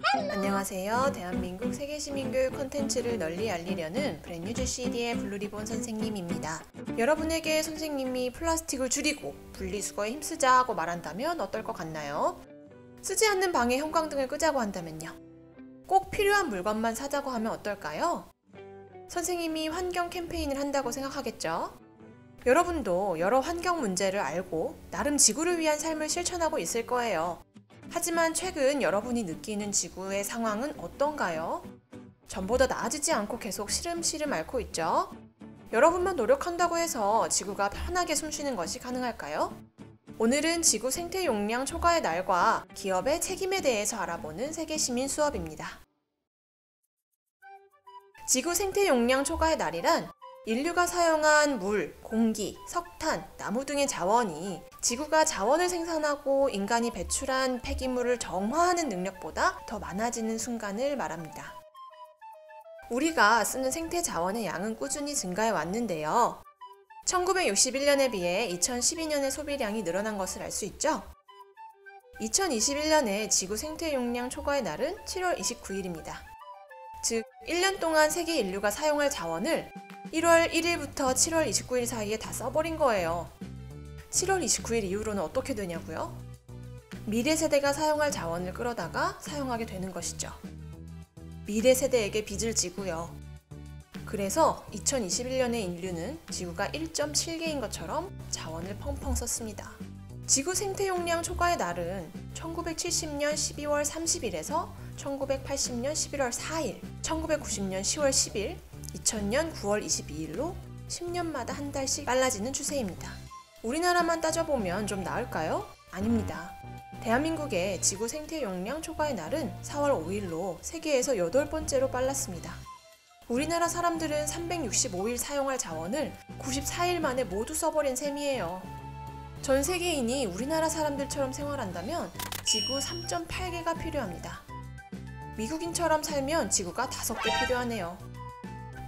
안녕하세요. 대한민국 세계시민교육 콘텐츠를 널리 알리려는 브랜뉴즈 CD의 블루리본 선생님입니다. 여러분에게 선생님이 플라스틱을 줄이고 분리수거에 힘쓰자고 말한다면 어떨 것 같나요? 쓰지 않는 방에 형광등을 끄자고 한다면요? 꼭 필요한 물건만 사자고 하면 어떨까요? 선생님이 환경 캠페인을 한다고 생각하겠죠? 여러분도 여러 환경 문제를 알고 나름 지구를 위한 삶을 실천하고 있을 거예요. 하지만 최근 여러분이 느끼는 지구의 상황은 어떤가요? 전보다 나아지지 않고 계속 시름시름 앓고 있죠? 여러분만 노력한다고 해서 지구가 편하게 숨쉬는 것이 가능할까요? 오늘은 지구 생태 용량 초과의 날과 기업의 책임에 대해서 알아보는 세계시민 수업입니다. 지구 생태 용량 초과의 날이란 인류가 사용한 물, 공기, 석탄, 나무 등의 자원이 지구가 자원을 생산하고 인간이 배출한 폐기물을 정화하는 능력보다 더 많아지는 순간을 말합니다. 우리가 쓰는 생태 자원의 양은 꾸준히 증가해 왔는데요. 1961년에 비해 2012년의 소비량이 늘어난 것을 알 수 있죠? 2021년에 지구 생태 용량 초과의 날은 7월 29일입니다. 즉, 1년 동안 세계 인류가 사용할 자원을 1월 1일부터 7월 29일 사이에 다 써버린 거예요. 7월 29일 이후로는 어떻게 되냐고요? 미래 세대가 사용할 자원을 끌어다가 사용하게 되는 것이죠. 미래 세대에게 빚을 지고요. 그래서 2021년의 인류는 지구가 1.7개인 것처럼 자원을 펑펑 썼습니다. 지구 생태 용량 초과의 날은 1970년 12월 30일에서 1980년 11월 4일, 1990년 10월 10일, 2000년 9월 22일로 10년마다 한 달씩 빨라지는 추세입니다. 우리나라만 따져보면 좀 나을까요? 아닙니다. 대한민국의 지구 생태 용량 초과의 날은 4월 5일로 세계에서 8번째로 빨랐습니다. 우리나라 사람들은 365일 사용할 자원을 94일 만에 모두 써버린 셈이에요. 전 세계인이 우리나라 사람들처럼 생활한다면 지구 3.8개가 필요합니다. 미국인처럼 살면 지구가 5개 필요하네요.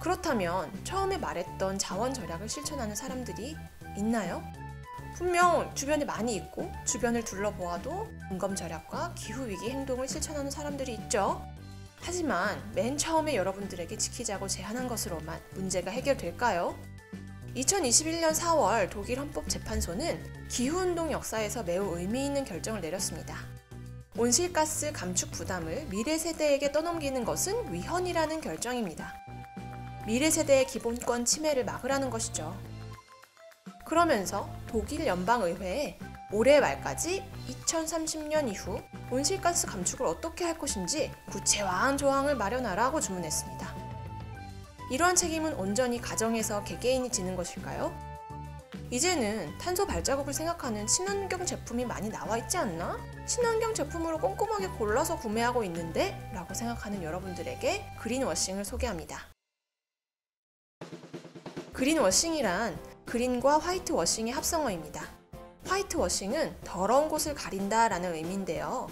그렇다면 처음에 말했던 자원 절약을 실천하는 사람들이 있나요? 분명 주변에 많이 있고 주변을 둘러보아도 인건 절약과 기후위기 행동을 실천하는 사람들이 있죠. 하지만 맨 처음에 여러분들에게 지키자고 제안한 것으로만 문제가 해결될까요? 2021년 4월 독일 헌법재판소는 기후운동 역사에서 매우 의미 있는 결정을 내렸습니다. 온실가스 감축 부담을 미래 세대에게 떠넘기는 것은 위헌이라는 결정입니다. 미래 세대의 기본권 침해를 막으라는 것이죠. 그러면서 독일 연방의회에 올해 말까지 2030년 이후 온실가스 감축을 어떻게 할 것인지 구체화한 조항을 마련하라고 주문했습니다. 이러한 책임은 온전히 가정에서 개개인이 지는 것일까요? 이제는 탄소 발자국을 생각하는 친환경 제품이 많이 나와 있지 않나? 친환경 제품으로 꼼꼼하게 골라서 구매하고 있는데? 라고 생각하는 여러분들에게 그린워싱을 소개합니다. 그린워싱이란 그린과 화이트워싱의 합성어입니다. 화이트워싱은 더러운 곳을 가린다 라는 의미인데요.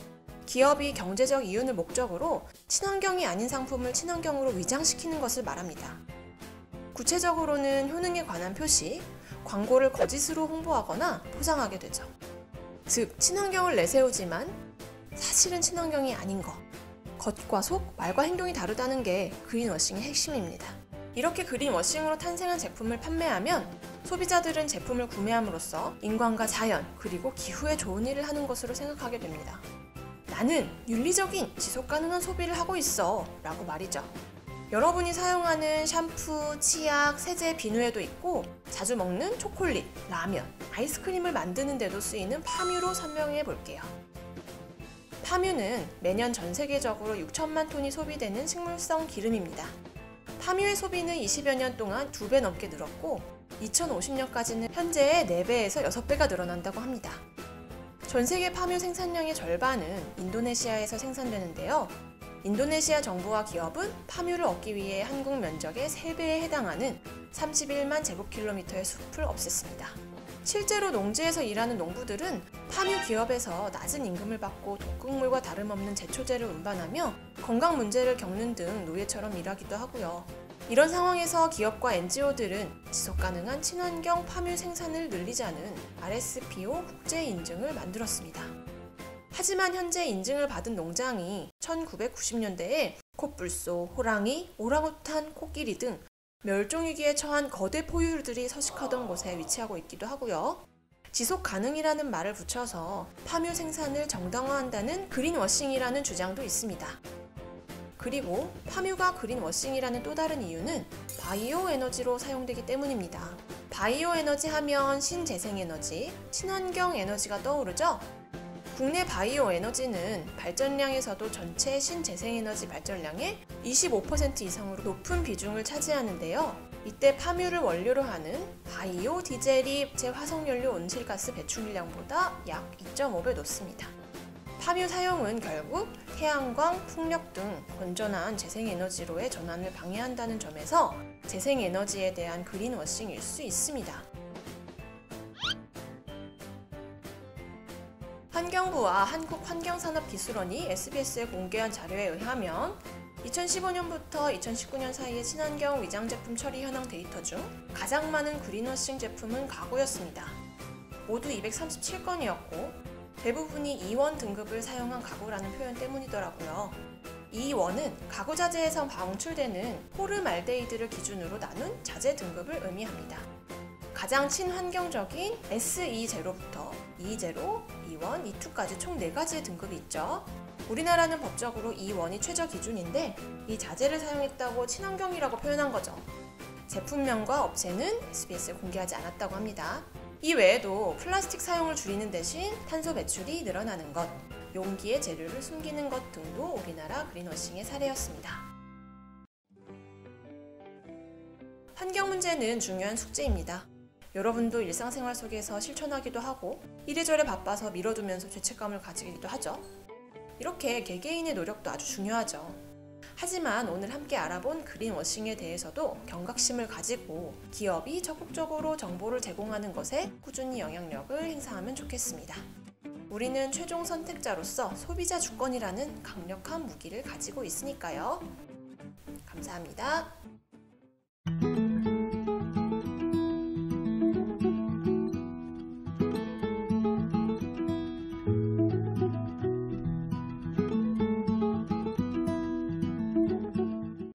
기업이 경제적 이윤을 목적으로 친환경이 아닌 상품을 친환경으로 위장시키는 것을 말합니다. 구체적으로는 효능에 관한 표시, 광고를 거짓으로 홍보하거나 포장하게 되죠. 즉, 친환경을 내세우지만 사실은 친환경이 아닌 것. 겉과 속, 말과 행동이 다르다는 게 그린워싱의 핵심입니다. 이렇게 그린워싱으로 탄생한 제품을 판매하면 소비자들은 제품을 구매함으로써 인간과 자연, 그리고 기후에 좋은 일을 하는 것으로 생각하게 됩니다. 나는 윤리적인 지속가능한 소비를 하고 있어 라고 말이죠. 여러분이 사용하는 샴푸, 치약, 세제, 비누에도 있고 자주 먹는 초콜릿, 라면, 아이스크림을 만드는 데도 쓰이는 파뮤로 설명해 볼게요. 파뮤는 매년 전 세계적으로 6천만 톤이 소비되는 식물성 기름입니다. 파뮤의 소비는 20여 년 동안 2배 넘게 늘었고 2050년까지는 현재의 4배에서 6배가 늘어난다고 합니다. 전 세계 파뮤 생산량의 절반은 인도네시아에서 생산되는데요. 인도네시아 정부와 기업은 파뮤를 얻기 위해 한국 면적의 3배에 해당하는 31만 제곱킬로미터의 숲을 없앴습니다. 실제로 농지에서 일하는 농부들은 파뮤 기업에서 낮은 임금을 받고 독극물과 다름없는 제초제를 운반하며 건강 문제를 겪는 등 노예처럼 일하기도 하고요. 이런 상황에서 기업과 NGO들은 지속가능한 친환경 파뮤 생산을 늘리자는 RSPO 국제 인증을 만들었습니다. 하지만 현재 인증을 받은 농장이 1990년대에 코뿔소, 호랑이, 오랑우탄, 코끼리 등 멸종위기에 처한 거대 포유류들이 서식하던 곳에 위치하고 있기도 하고요. 지속 가능이라는 말을 붙여서 파묘 생산을 정당화한다는 그린워싱이라는 주장도 있습니다. 그리고 파묘가 그린워싱이라는 또 다른 이유는 바이오 에너지로 사용되기 때문입니다. 바이오 에너지 하면 신재생에너지, 친환경 에너지가 떠오르죠? 국내 바이오 에너지는 발전량에서도 전체 신재생에너지 발전량의 25% 이상으로 높은 비중을 차지하는데요. 이때 파묘를 원료로 하는 바이오 디젤이 재화석연료 온실가스 배출량보다 약 2.5배 높습니다. 파묘 사용은 결국 태양광, 풍력 등 건전한 재생에너지로의 전환을 방해한다는 점에서 재생에너지에 대한 그린워싱일 수 있습니다. 환경부와 한국환경산업기술원이 SBS에 공개한 자료에 의하면 2015년부터 2019년 사이의 친환경 위장제품 처리 현황 데이터 중 가장 많은 그린워싱 제품은 가구였습니다. 모두 237건이었고 대부분이 2원 등급을 사용한 가구라는 표현 때문이더라고요. 2원은 가구 자재에서 방출되는 포름알데히드를 기준으로 나눈 자재 등급을 의미합니다. 가장 친환경적인 SE0부터 E0, E1, E2까지 총 4가지의 등급이 있죠. 우리나라는 법적으로 E1이 최저 기준인데 이 자재를 사용했다고 친환경이라고 표현한 거죠. 제품명과 업체는 SBS에 공개하지 않았다고 합니다. 이 외에도 플라스틱 사용을 줄이는 대신 탄소 배출이 늘어나는 것, 용기에 재료를 숨기는 것 등도 우리나라 그린워싱의 사례였습니다. 환경 문제는 중요한 숙제입니다. 여러분도 일상생활 속에서 실천하기도 하고 이래저래 바빠서 미뤄두면서 죄책감을 가지기도 하죠. 이렇게 개개인의 노력도 아주 중요하죠. 하지만 오늘 함께 알아본 그린워싱에 대해서도 경각심을 가지고 기업이 적극적으로 정보를 제공하는 것에 꾸준히 영향력을 행사하면 좋겠습니다. 우리는 최종 선택자로서 소비자 주권이라는 강력한 무기를 가지고 있으니까요. 감사합니다.